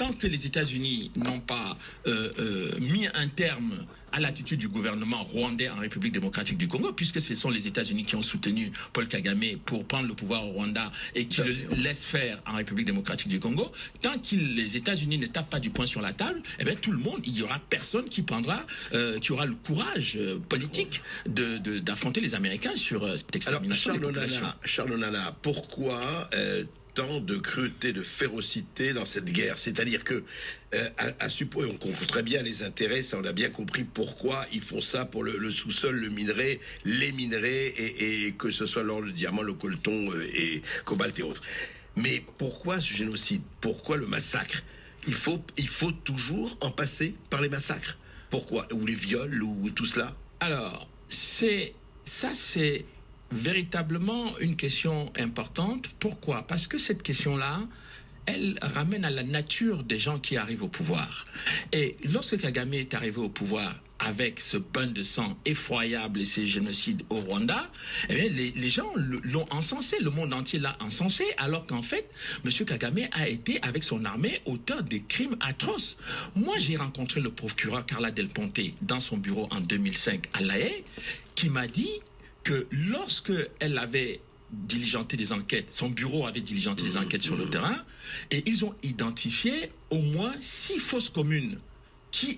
tant que les États-Unis n'ont pas mis un terme à l'attitude du gouvernement rwandais en République démocratique du Congo, puisque ce sont les États-Unis qui ont soutenu Paul Kagame pour prendre le pouvoir au Rwanda et qui le laissent faire en République démocratique du Congo, tant que les États-Unis ne tapent pas du poing sur la table, eh bien, tout le monde, il n'y aura personne qui prendra, qui aura le courage politique d'affronter les Américains sur cette extermination des populations. Charles Onana, pourquoi tant de cruauté, de férocité dans cette guerre? C'est-à-dire que, on comprend très bien les intérêts, ça on a bien compris pourquoi ils font ça pour le sous-sol, le minerai, les minerais, et que ce soit l'or, le diamant, le coltan et cobalt et autres. Mais pourquoi ce génocide? Pourquoi le massacre? Il faut toujours en passer par les massacres. Pourquoi? Ou les viols, ou tout cela? Alors, c'est véritablement une question importante. Pourquoi? Parce que cette question-là, elle ramène à la nature des gens qui arrivent au pouvoir. Et lorsque Kagame est arrivé au pouvoir avec ce bain de sang effroyable et ces génocides au Rwanda, eh bien, les gens l'ont encensé, le monde entier l'a encensé, alors qu'en fait, M. Kagame a été, avec son armée, auteur des crimes atroces. Moi, j'ai rencontré le procureur Carla Del Ponte dans son bureau en 2005 à La Haye, qui m'a dit que lorsque elle avait diligenté des enquêtes, son bureau avait diligenté des enquêtes sur le terrain, et ils ont identifié au moins 6 fosses communes qui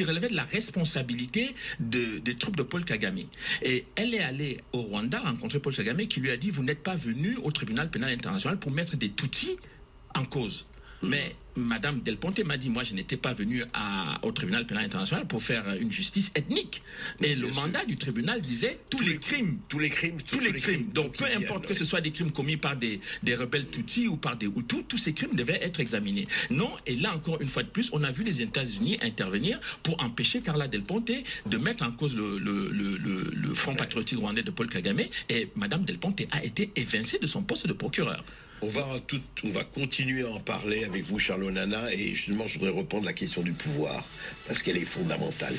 relevaient de la responsabilité des troupes de Paul Kagame. Et elle est allée au Rwanda rencontrer Paul Kagame qui lui a dit « Vous n'êtes pas venu au tribunal pénal international pour mettre des Tutsis en cause ». Mais Madame Del Ponte m'a dit, moi je n'étais pas venu au tribunal pénal international pour faire une justice ethnique. Et le mandat du tribunal disait tous les crimes. Donc peu importe que ce soit des crimes commis par des rebelles Tutsis ou par des Hutus, tous ces crimes devaient être examinés. Non, et là encore une fois de plus, on a vu les États-Unis intervenir pour empêcher Carla Del Ponte de mettre en cause le Front patriotique rwandais de Paul Kagame, et Madame Del Ponte a été évincée de son poste de procureur. On va continuer à en parler avec vous, Charles Onana, et justement, je voudrais reprendre la question du pouvoir, parce qu'elle est fondamentale.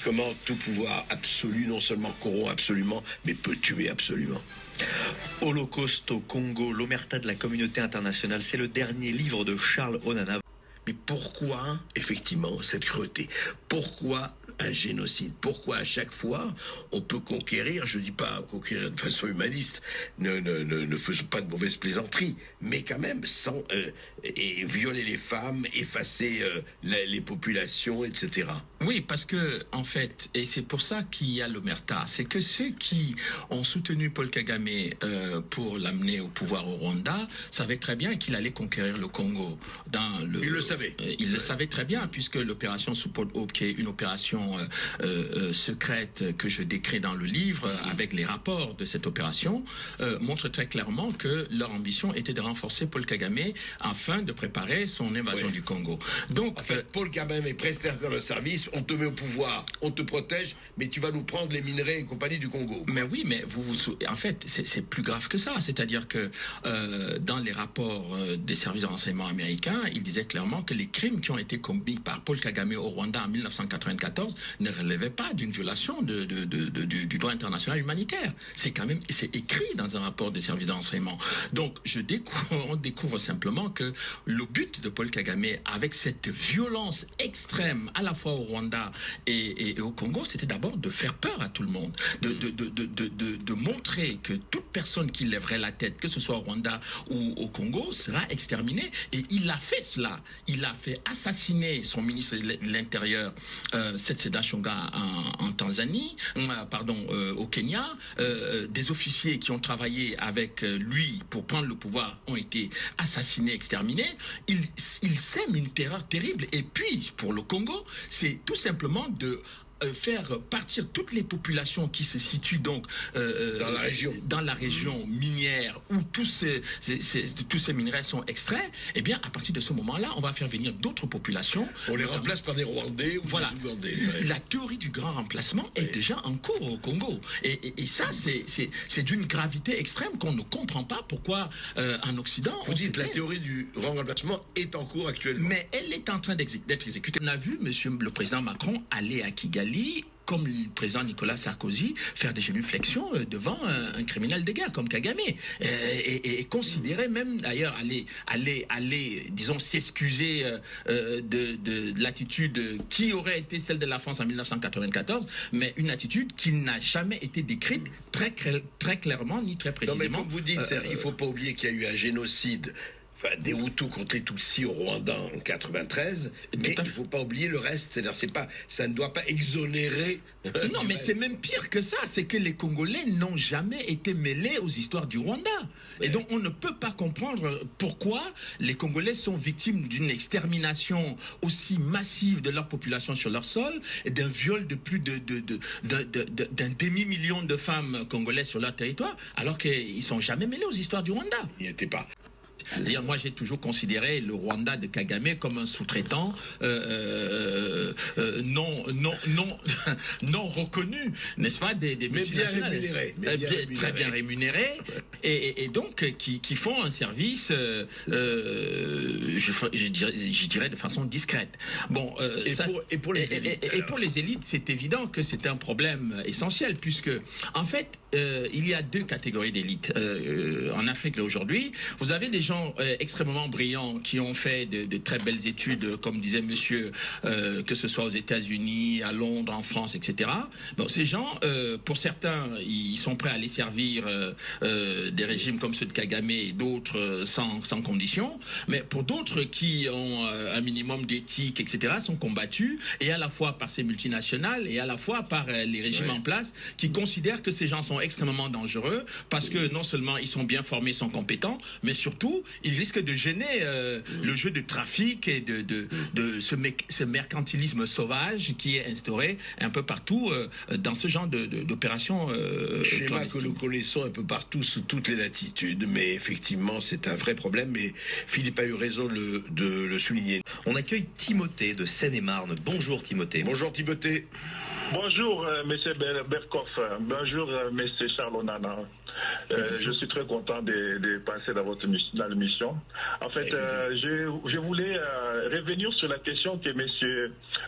Comment tout pouvoir absolu, non seulement corrompt absolument, mais peut tuer absolument. Holocauste au Congo, l'omerta de la communauté internationale, c'est le dernier livre de Charles Onana. Mais pourquoi, effectivement, cette cruauté? Pourquoi un génocide? Pourquoi à chaque fois, on peut conquérir, je ne dis pas conquérir de façon humaniste, ne faisons pas de mauvaises plaisanteries, mais quand même, sans et violer les femmes, effacer les populations, etc. Oui, parce que, en fait, et c'est pour ça qu'il y a l'omerta, c'est que ceux qui ont soutenu Paul Kagame pour l'amener au pouvoir au Rwanda savaient très bien qu'il allait conquérir le Congo. Il le savait. Il le savait très bien, puisque l'opération sous Paul Hope, qui est une opération secrète que je décris dans le livre, avec les rapports de cette opération, montre très clairement que leur ambition était de renforcer Paul Kagame afin de préparer son invasion du Congo. Donc, en fait, Paul Kagame est prestataire de service, on te met au pouvoir, on te protège, mais tu vas nous prendre les minerais et compagnie du Congo. Mais oui, mais en fait, c'est plus grave que ça. C'est-à-dire que dans les rapports des services de renseignement américains, ils disaient clairement que les crimes qui ont été commis par Paul Kagame au Rwanda en 1994 ne relevaient pas d'une violation du droit international humanitaire. C'est écrit dans un rapport des services de renseignement. Donc, on découvre simplement que le but de Paul Kagame, avec cette violence extrême, à la fois au Rwanda et au Congo, c'était d'abord de faire peur à tout le monde, de montrer que toute personne qui lèverait la tête, que ce soit au Rwanda ou au Congo, sera exterminée. Et il a fait cela. Il a fait assassiner son ministre de l'Intérieur, Setseda Shonga, en Tanzanie, au Kenya. Des officiers qui ont travaillé avec lui pour prendre le pouvoir ont été assassinés, exterminés. Il sème une terreur terrible. Et puis, pour le Congo, c'est tout simplement de faire partir toutes les populations qui se situent donc dans la région minière où tous ces minerais sont extraits. Eh bien, à partir de ce moment-là, on va faire venir d'autres populations. On les remplace par des Rwandais ou voilà. des Ougandais. La théorie du grand remplacement est déjà en cours au Congo. Et ça, c'est d'une gravité extrême qu'on ne comprend pas pourquoi en Occident... Vous dites la théorie du grand remplacement est en cours actuellement. Mais elle est en train d'être exécutée. On a vu le président Macron aller à Kigali comme le président Nicolas Sarkozy, faire des génuflexions devant un criminel de guerre comme Kagame. Et considérer même, d'ailleurs, aller, disons, s'excuser de l'attitude qui aurait été celle de la France en 1994, mais une attitude qui n'a jamais été décrite très clairement ni très précisément. Non, mais comme vous dites, il ne faut pas oublier qu'il y a eu un génocide des Hutus contre les Tutsis au Rwanda en 93, mais il ne faut pas oublier le reste. C'est-à-dire, ça ne doit pas exonérer. Non, mais c'est même pire que ça. C'est que les Congolais n'ont jamais été mêlés aux histoires du Rwanda. Et donc, on ne peut pas comprendre pourquoi les Congolais sont victimes d'une extermination aussi massive de leur population sur leur sol, et d'un viol de plus d'un demi-million de femmes congolaises sur leur territoire, alors qu'ils ne sont jamais mêlés aux histoires du Rwanda. Il n'y était pas. Moi, j'ai toujours considéré le Rwanda de Kagame comme un sous-traitant non reconnu, n'est-ce pas, des multinationales, très bien rémunérés, et donc qui font un service, je dirais de façon discrète. Bon, pour les élites, et pour les élites, c'est évident que c'est un problème essentiel, puisque en fait, il y a deux catégories d'élites en Afrique aujourd'hui. Vous avez des gens extrêmement brillants qui ont fait de très belles études, comme disait monsieur, que ce soit aux États-Unis, à Londres, en France, etc. Donc ces gens, pour certains, ils sont prêts à aller servir des régimes comme ceux de Kagame et d'autres sans condition. Mais pour d'autres qui ont un minimum d'éthique, etc., sont combattus, et à la fois par ces multinationales et à la fois par les régimes en place qui considèrent que ces gens sont extrêmement dangereux parce que non seulement ils sont bien formés, sont compétents, mais surtout ils risquent de gêner le jeu de trafic et de ce mercantilisme sauvage qui est instauré un peu partout dans ce genre d'opérations schéma que nous connaissons un peu partout sous toutes les latitudes, mais effectivement c'est un vrai problème, mais Philippe a eu raison de le souligner. On accueille Timothée de Seine-et-Marne. Bonjour Timothée. Bonjour Timothée. Bonjour, M. Berkoff. Bonjour, M. Charles Onana. Je suis très content de passer dans l'émission. En fait, je voulais revenir sur la question que M.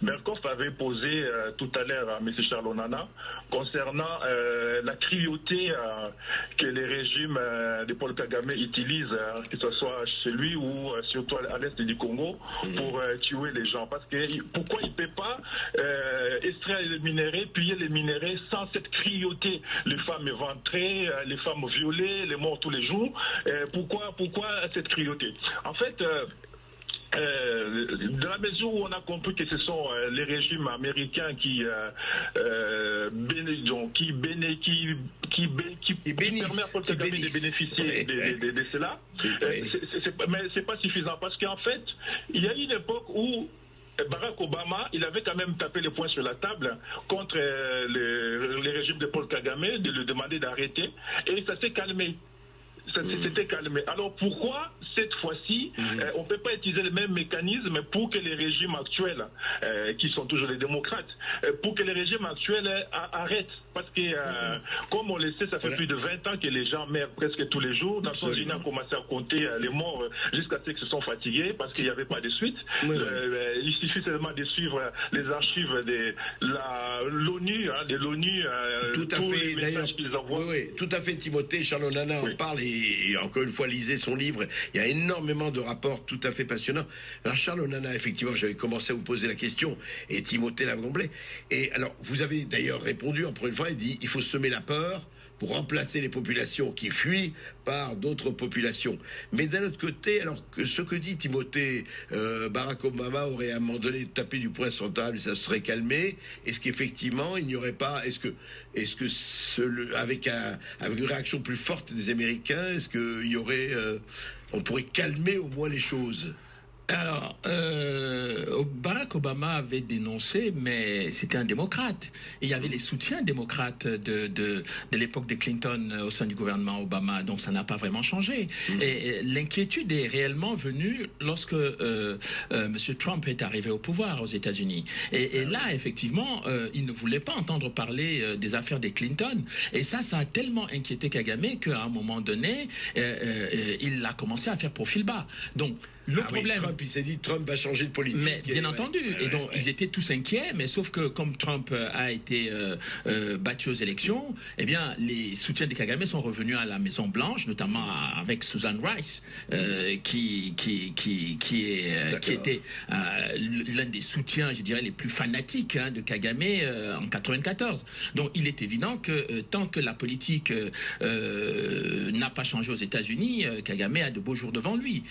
Berkoff avait posée tout à l'heure à M. Charles Onana concernant la cruauté que les régimes de Paul Kagame utilisent, que ce soit chez lui ou surtout à l'est du Congo, pour tuer les gens. Parce que pourquoi il ne peut pas extraire les minéraux, piller les minéraux sans cette cruauté? Les femmes éventrées, les femmes violées, les morts tous les jours. Pourquoi cette cruauté? En fait, dans la mesure où on a compris que ce sont les régimes américains qui permettent à Paul Kagame de bénéficier de cela, mais c'est pas suffisant parce qu'en fait, il y a une époque où Barack Obama, il avait quand même tapé le poing sur la table contre les régimes de Paul Kagame, de le demander d'arrêter, et ça s'est calmé. Ça s'était calmé. Alors pourquoi cette fois-ci on ne peut pas utiliser le même mécanisme pour que les régimes actuels, qui sont toujours les démocrates, pour que les régimes actuels arrêtent? Parce que comme on le sait, ça fait plus de 20 ans que les gens meurent presque tous les jours. Nations Unies a commencé à compter les morts jusqu'à ce qu'ils se sont fatigués parce qu'il n'y avait pas de suite. Il suffit seulement de suivre les archives de l'ONU, de l'ONU, tous les messages qu'ils envoient. Oui, tout à fait, Timothée. Charles Onana en parle et encore une fois, lisez son livre. Il y a énormément de rapports tout à fait passionnants. Alors, Charles Onana, effectivement, j'avais commencé à vous poser la question et Timothée l'a comblé. Et alors, vous avez d'ailleurs répondu, encore une fois, il dit il faut semer la peur pour remplacer les populations qui fuient par d'autres populations. Mais d'un autre côté, alors que ce que dit Timothée, Barack Obama aurait à un moment donné tapé du poing sur la table, ça se serait calmé. Est-ce qu'effectivement, il n'y aurait pas, avec une réaction plus forte des Américains, est-ce qu'il y aurait, on pourrait calmer au moins les choses? Alors, Barack Obama avait dénoncé, mais c'était un démocrate. Et il y avait les soutiens démocrates de l'époque de Clinton au sein du gouvernement Obama, donc ça n'a pas vraiment changé. Et l'inquiétude est réellement venue lorsque M. Trump est arrivé au pouvoir aux États-Unis. Et là, effectivement, il ne voulait pas entendre parler des affaires des Clinton. Et ça a tellement inquiété Kagame qu'à un moment donné, il a commencé à faire profil bas. Donc, Le problème... Trump, il s'est dit Trump va changer de politique. Mais bien entendu, et donc ils étaient tous inquiets, mais sauf que comme Trump a été battu aux élections, eh bien les soutiens de Kagame sont revenus à la Maison Blanche, notamment avec Susan Rice, qui était l'un des soutiens, je dirais, les plus fanatiques de Kagame en 94. Donc il est évident que tant que la politique n'a pas changé aux États-Unis, Kagame a de beaux jours devant lui.